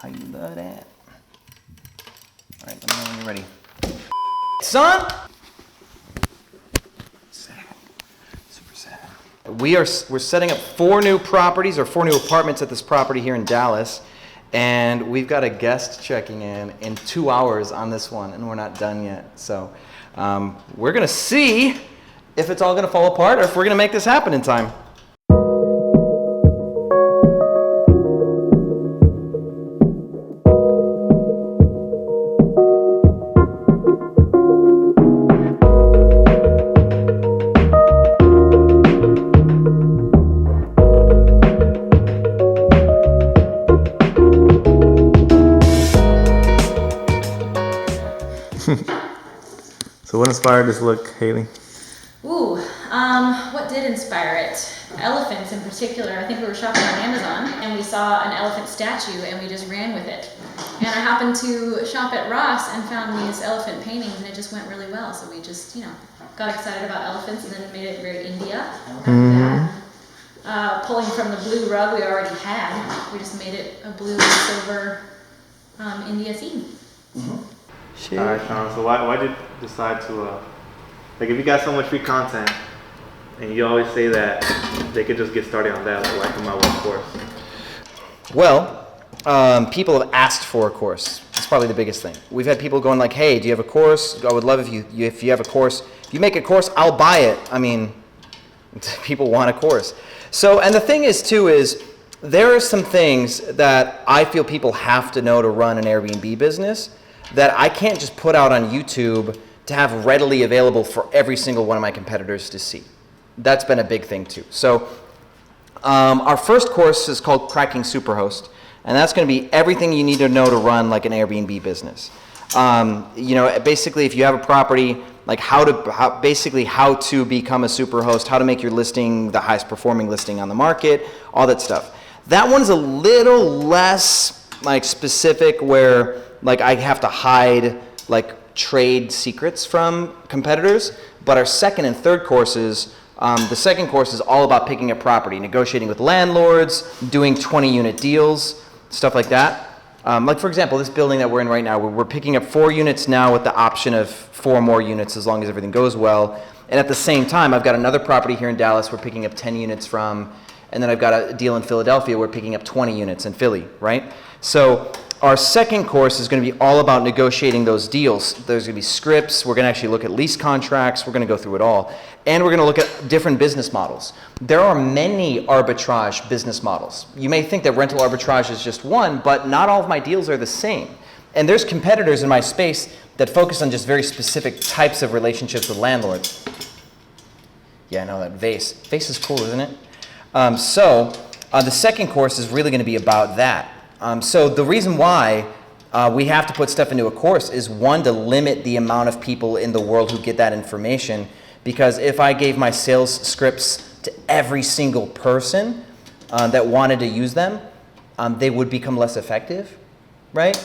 How you love that? All right, let me know when you're ready. Son! Sad. Super sad. We're setting up 4 new properties or 4 new apartments at this property here in Dallas. And we've got a guest checking in 2 hours on this one, and we're not done yet. So we're gonna see if it's all gonna fall apart or if we're gonna make this happen in time. So what inspired this look, Haley? Ooh, what did inspire it? Elephants in particular. I think we were shopping on Amazon and we saw an elephant statue and we just ran with it. And I happened to shop at Ross and found these elephant paintings and it just went really well. So we just, got excited about elephants and then made it very India. Pulling from the blue rug we already had, we just made it a blue and silver India theme. All right, Sean. So why did you decide to if you got so much free content, and you always say that they could just get started on that, why come out with a course? Well, people have asked for a course. That's probably the biggest thing. We've had people going like, "Hey, do you have a course? I would love if you have a course. If you make a course, I'll buy it." I mean, people want a course. So, and the thing is too is there are some things that I feel people have to know to run an Airbnb business that I can't just put out on YouTube to have readily available for every single one of my competitors to see. That's been a big thing too. So our first course is called Cracking Superhost, and that's going to be everything you need to know to run like an Airbnb business. Basically if you have a property, like how to become a superhost, how to make your listing the highest performing listing on the market, all that stuff. That one's a little less like specific where like I have to hide like trade secrets from competitors, but our second and third courses, the second course is all about picking a property, negotiating with landlords, doing 20-unit deals, stuff like that. Like for example, this building that we're in right now, we're picking up 4 units now with the option of 4 more units as long as everything goes well. And at the same time, I've got another property here in Dallas we're picking up 10 units from, and then I've got a deal in Philadelphia we're picking up 20 units in Philly, right? So our second course is going to be all about negotiating those deals. There's going to be scripts. We're going to actually look at lease contracts. We're going to go through it all. And we're going to look at different business models. There are many arbitrage business models. You may think that rental arbitrage is just one, but not all of my deals are the same. And there's competitors in my space that focus on just very specific types of relationships with landlords. Yeah, I know that vase. Vase is cool, isn't it? The second course is really going to be about that. So the reason why we have to put stuff into a course is one, to limit the amount of people in the world who get that information, because if I gave my sales scripts to every single person that wanted to use them, they would become less effective, right?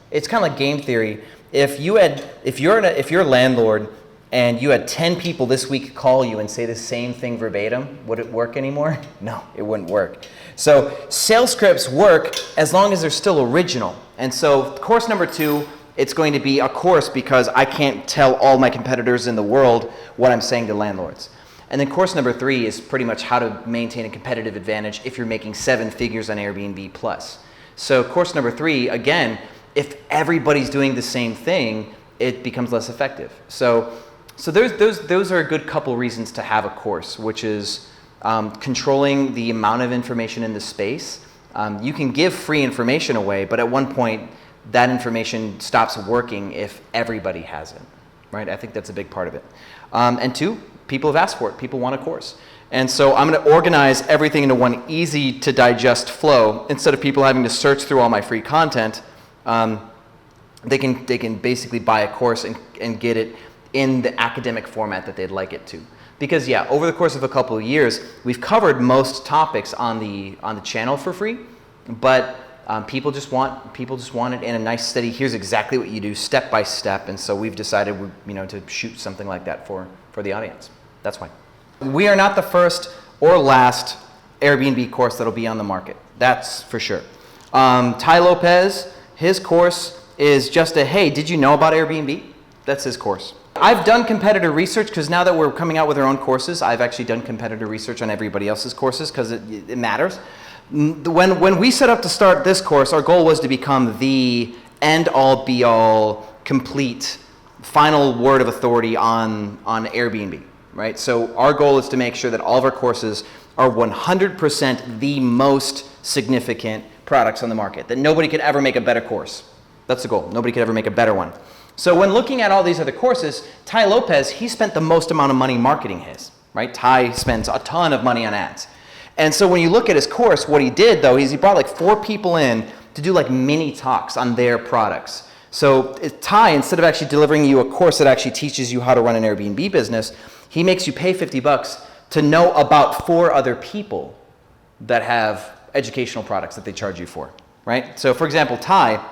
It's kind of like game theory. If you're a landlord and you had 10 people this week call you and say the same thing verbatim, would it work anymore? No, it wouldn't work. So sales scripts work as long as they're still original. And so course number 2, it's going to be a course because I can't tell all my competitors in the world what I'm saying to landlords. And then course number 3 is pretty much how to maintain a competitive advantage if you're making 7 figures on Airbnb plus. So course number 3, again, if everybody's doing the same thing, it becomes less effective. So those are a good couple reasons to have a course, which is controlling the amount of information in the space. You can give free information away, but at one point that information stops working if everybody has it, right? I think that's a big part of it. And 2, people have asked for it. People want a course. And so I'm going to organize everything into one easy to digest flow. Instead of people having to search through all my free content, they can basically buy a course and get it in the academic format that they'd like it to. Because yeah, over the course of a couple of years, we've covered most topics on the channel for free, but people just want it in a nice steady, here's exactly what you do step by step. And so we've decided to shoot something like that for the audience. That's why. We are not the first or last Airbnb course that'll be on the market. That's for sure. Tai Lopez His course is just a, hey, did you know about Airbnb? That's his course. I've done competitor research because now that we're coming out with our own courses, I've actually done competitor research on everybody else's courses because it matters. When we set up to start this course, our goal was to become the end-all, be-all, complete, final word of authority on Airbnb, right? So our goal is to make sure that all of our courses are 100% the most significant products on the market, that nobody could ever make a better course. That's the goal. Nobody could ever make a better one. So when looking at all these other courses, Ty Lopez, he spent the most amount of money marketing his, right? Ty spends a ton of money on ads. And so when you look at his course, what he did though is he brought like 4 people in to do like mini talks on their products. So Ty, instead of actually delivering you a course that actually teaches you how to run an Airbnb business, he makes you pay $50 to know about 4 other people that have educational products that they charge you for, right? So for example, Ty,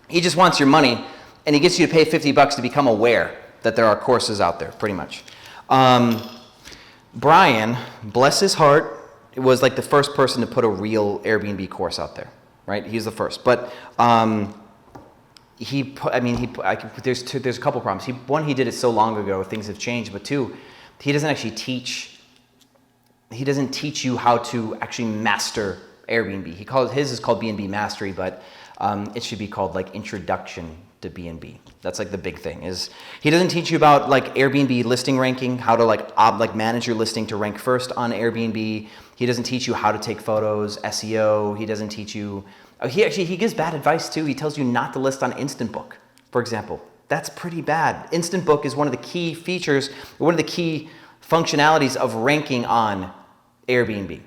he just wants your money and he gets you to pay $50 to become aware that there are courses out there, pretty much. Brian, bless his heart, was like the first person to put a real Airbnb course out there, right? He's the first, but there's a couple problems. One, he did it so long ago, things have changed, but 2, he doesn't actually teach. He doesn't teach you how to actually master Airbnb. His is called B&B Mastery, but it should be called like Introduction to B&B. That's like the big thing. Is he doesn't teach you about like Airbnb listing ranking, how to like manage your listing to rank first on Airbnb. He doesn't teach you how to take photos, SEO. He doesn't teach you. He gives bad advice too. He tells you not to list on Instant Book, for example. That's pretty bad. Instant Book is one of the key features, one of the key functionalities of ranking on Airbnb.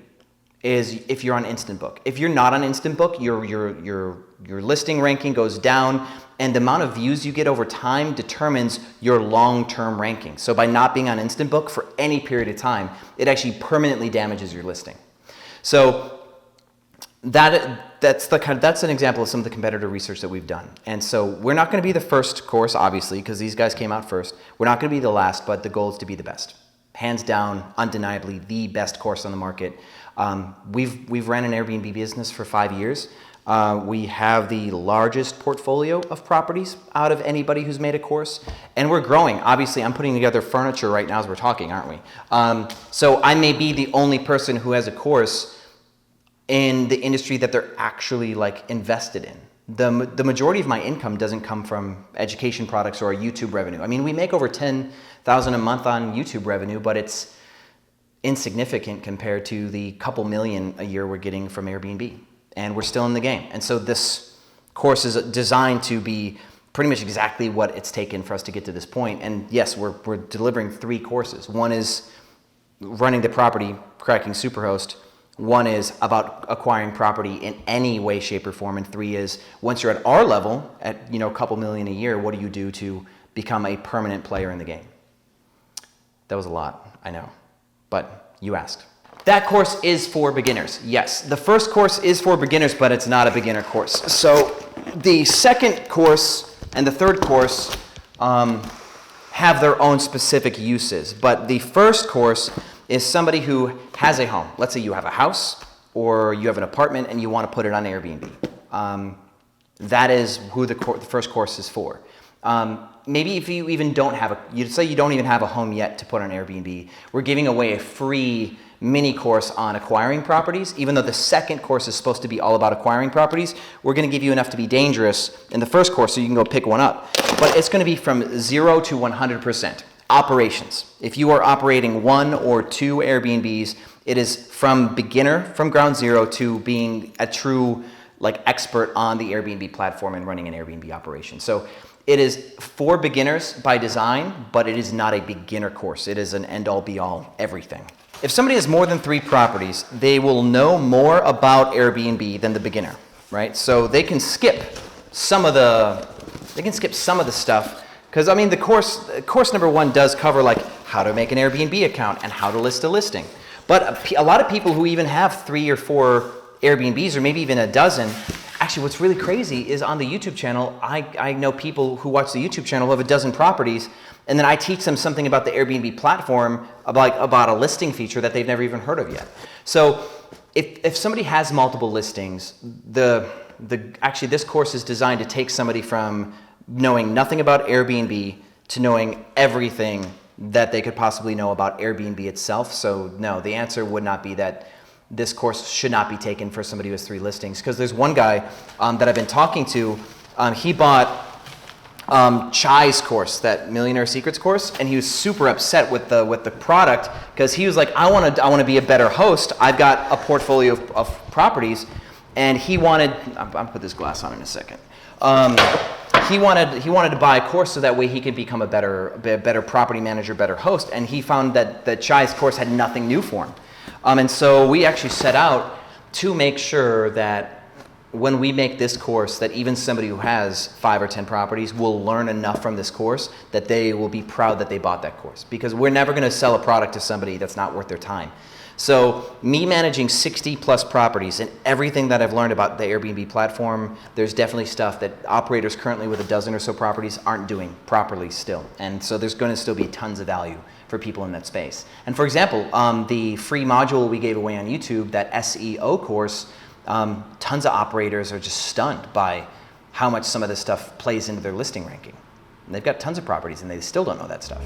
Is if you're on Instant Book. If you're not on Instant Book, your listing ranking goes down, and the amount of views you get over time determines your long-term ranking. So by not being on Instant Book for any period of time, it actually permanently damages your listing. So that's an example of some of the competitor research that we've done. And so we're not going to be the first course, obviously, because these guys came out first. We're not going to be the last, but the goal is to be the best. Hands down, undeniably, the best course on the market. We've ran an Airbnb business for 5 years. We have the largest portfolio of properties out of anybody who's made a course, and we're growing. Obviously, I'm putting together furniture right now as we're talking, aren't we? So I may be the only person who has a course in the industry that they're actually like invested in. The majority of my income doesn't come from education products or YouTube revenue. I mean, we make over $10,000 a month on YouTube revenue, but it's insignificant compared to the couple million a year we're getting from Airbnb, and we're still in the game. And so this course is designed to be pretty much exactly what it's taken for us to get to this point. And yes, we're delivering 3 courses. One is running the property, cracking Superhost. One is about acquiring property in any way, shape, or form, and 3 is once you're at our level, at a couple million a year, what do you do to become a permanent player in the game? That was a lot, I know, but you asked. That course is for beginners. Yes, the first course is for beginners, but it's not a beginner course. So the second course and the third course have their own specific uses, but the first course is somebody who has a home. Let's say you have a house or you have an apartment and you want to put it on Airbnb. That is who the first course is for. Maybe if you even don't have you say you don't even have a home yet to put on Airbnb, we're giving away a free mini course on acquiring properties. Even though the second course is supposed to be all about acquiring properties, we're going to give you enough to be dangerous in the first course so you can go pick one up. But it's going to be from 0 to 100%. Operations. If you are operating 1 or 2 Airbnbs, it is from beginner, from ground zero, to being a true expert on the Airbnb platform and running an Airbnb operation. So it is for beginners by design, but it is not a beginner course. It is an end-all, be-all, everything. If somebody has more than 3 properties, they will know more about Airbnb than the beginner, right? So they can skip some of the stuff. Because, I mean, the course number 1 does cover, how to make an Airbnb account and how to list a listing. But a lot of people who even have 3 or 4 Airbnbs, or maybe even a dozen, actually what's really crazy is on the YouTube channel, I know people who watch the YouTube channel who have a dozen properties, and then I teach them something about the Airbnb platform, about a listing feature that they've never even heard of yet. So if somebody has multiple listings, actually this course is designed to take somebody from knowing nothing about Airbnb to knowing everything that they could possibly know about Airbnb itself. So no, the answer would not be that this course should not be taken for somebody who has 3 listings. Because there's one guy that I've been talking to, he bought Chai's course, that Millionaire Secrets course, and he was super upset with the product because he was like, I want to be a better host. I've got a portfolio of properties, and he wanted. I'll put this glass on in a second. He wanted to buy a course so that way he could become a better property manager, better host, and he found that Chai's course had nothing new for him. And so we actually set out to make sure that when we make this course, that even somebody who has 5 or 10 properties will learn enough from this course that they will be proud that they bought that course. Because we're never going to sell a product to somebody that's not worth their time. So me managing 60 plus properties and everything that I've learned about the Airbnb platform, there's definitely stuff that operators currently with a dozen or so properties aren't doing properly still. And so there's going to still be tons of value for people in that space. And for example, the free module we gave away on YouTube, that SEO course, tons of operators are just stunned by how much some of this stuff plays into their listing ranking. And they've got tons of properties and they still don't know that stuff.